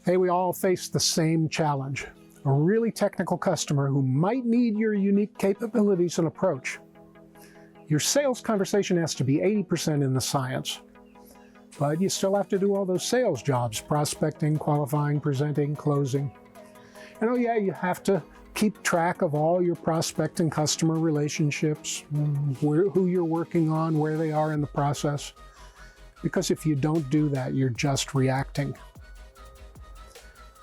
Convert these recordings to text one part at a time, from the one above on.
Hey, we all face the same challenge. A really technical customer who might need your unique capabilities and approach. Your sales conversation has to be 80% in the science. But you still have to do all those sales jobs, prospecting, qualifying, presenting, closing. And oh yeah, you have to keep track of all your prospect and customer relationships, who you're working on, where they are in the process. Because if you don't do that, you're just reacting.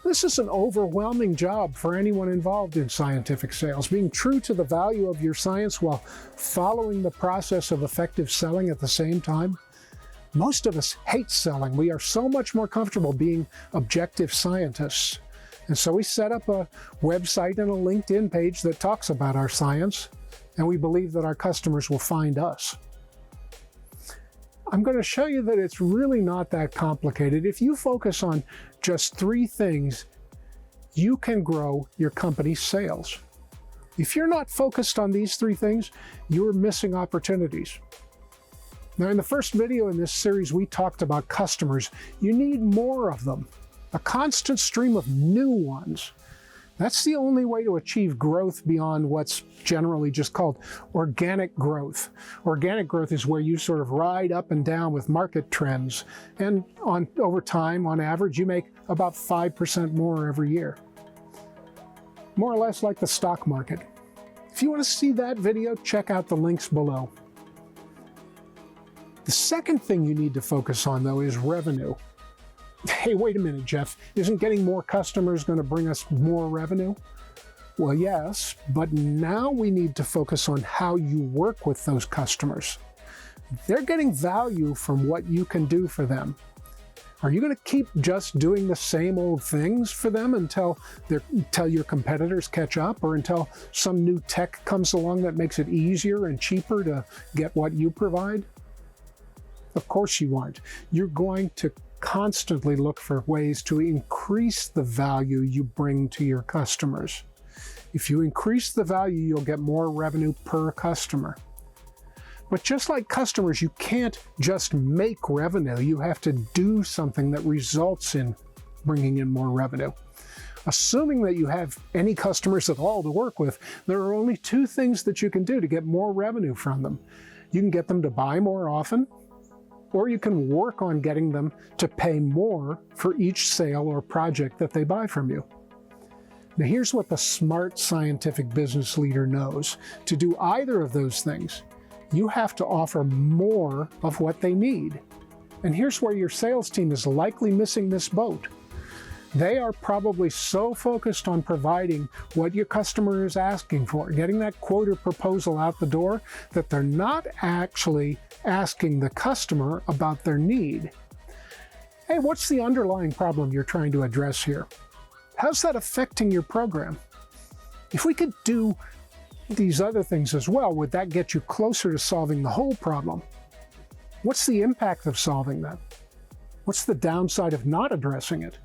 This is an overwhelming job for anyone involved in scientific sales. Being true to the value of your science while following the process of effective selling at the same time. Most of us hate selling. We are so much more comfortable being objective scientists. And so we set up a website and a LinkedIn page that talks about our science, and we believe that our customers will find us. I'm going to show you that it's really not that complicated. If you focus on just 3 things, you can grow your company's sales. If you're not focused on these 3 things, you're missing opportunities. Now, in the first video in this series, we talked about customers. You need more of them, a constant stream of new ones. That's the only way to achieve growth beyond what's generally just called organic growth. Organic growth is where you sort of ride up and down with market trends. And over time, on average, you make about 5% more every year. More or less like the stock market. If you want to see that video, check out the links below. The second thing you need to focus on, though, is revenue. Hey, wait a minute, Jeff. Isn't getting more customers going to bring us more revenue? Well, yes, but now we need to focus on how you work with those customers. They're getting value from what you can do for them. Are you going to keep just doing the same old things for them until your competitors catch up, or until some new tech comes along that makes it easier and cheaper to get what you provide? Of course you aren't. You're going to constantly look for ways to increase the value you bring to your customers. If you increase the value, you'll get more revenue per customer. But just like customers, you can't just make revenue. You have to do something that results in bringing in more revenue. Assuming that you have any customers at all to work with, there are only 2 things that you can do to get more revenue from them. You can get them to buy more often, or you can work on getting them to pay more for each sale or project that they buy from you. Now, here's what the smart scientific business leader knows. To do either of those things, you have to offer more of what they need. And here's where your sales team is likely missing this boat. They are probably so focused on providing what your customer is asking for, getting that quote or proposal out the door, that they're not actually asking the customer about their need. Hey, what's the underlying problem you're trying to address here? How's that affecting your program? If we could do these other things as well, would that get you closer to solving the whole problem? What's the impact of solving that? What's the downside of not addressing it?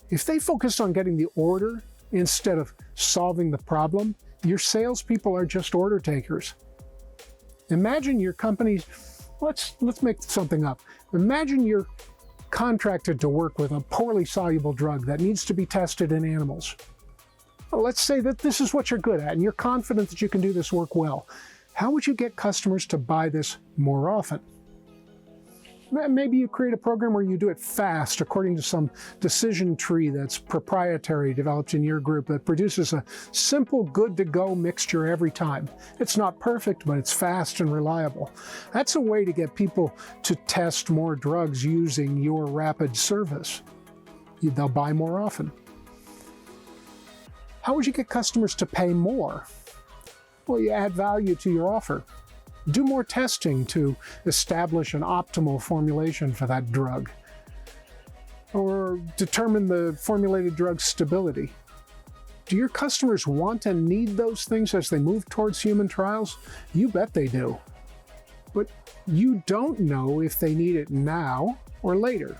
If they focus on getting the order instead of solving the problem, your salespeople are just order takers. Imagine your company, let's make something up. Imagine you're contracted to work with a poorly soluble drug that needs to be tested in animals. Well, let's say that this is what you're good at and you're confident that you can do this work well. How would you get customers to buy this more often? Maybe you create a program where you do it fast according to some decision tree that's proprietary, developed in your group, that produces a simple, good-to-go mixture every time. It's not perfect, but it's fast and reliable. That's a way to get people to test more drugs using your rapid service. They'll buy more often. How would you get customers to pay more? Well, you add value to your offer. Do more testing to establish an optimal formulation for that drug, or determine the formulated drug's stability. Do your customers want and need those things as they move towards human trials? You bet they do. But you don't know if they need it now or later,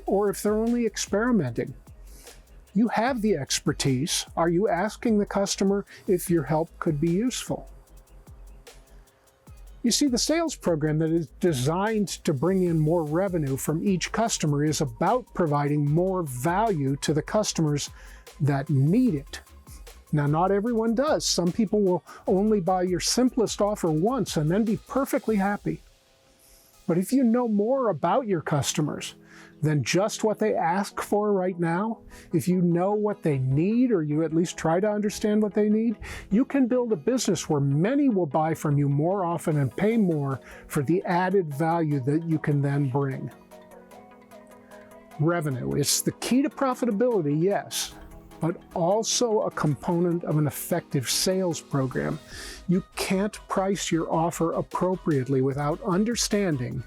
or if they're only experimenting. You have the expertise. Are you asking the customer if your help could be useful? You see, the sales program that is designed to bring in more revenue from each customer is about providing more value to the customers that need it. Now, not everyone does. Some people will only buy your simplest offer once and then be perfectly happy. But if you know more about your customers than just what they ask for right now, if you know what they need, or you at least try to understand what they need, you can build a business where many will buy from you more often and pay more for the added value that you can then bring. Revenue is the key to profitability, yes, but also a component of an effective sales program. You can't price your offer appropriately without understanding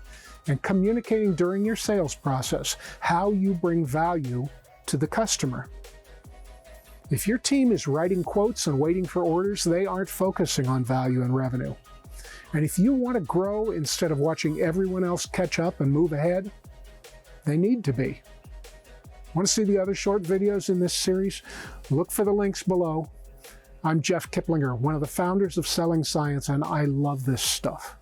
and communicating during your sales process how you bring value to the customer. If your team is writing quotes and waiting for orders, they aren't focusing on value and revenue. And if you want to grow instead of watching everyone else catch up and move ahead, they need to be. Want to see the other short videos in this series? Look for the links below. I'm Jeff Kiplinger, one of the founders of Selling Science, and I love this stuff.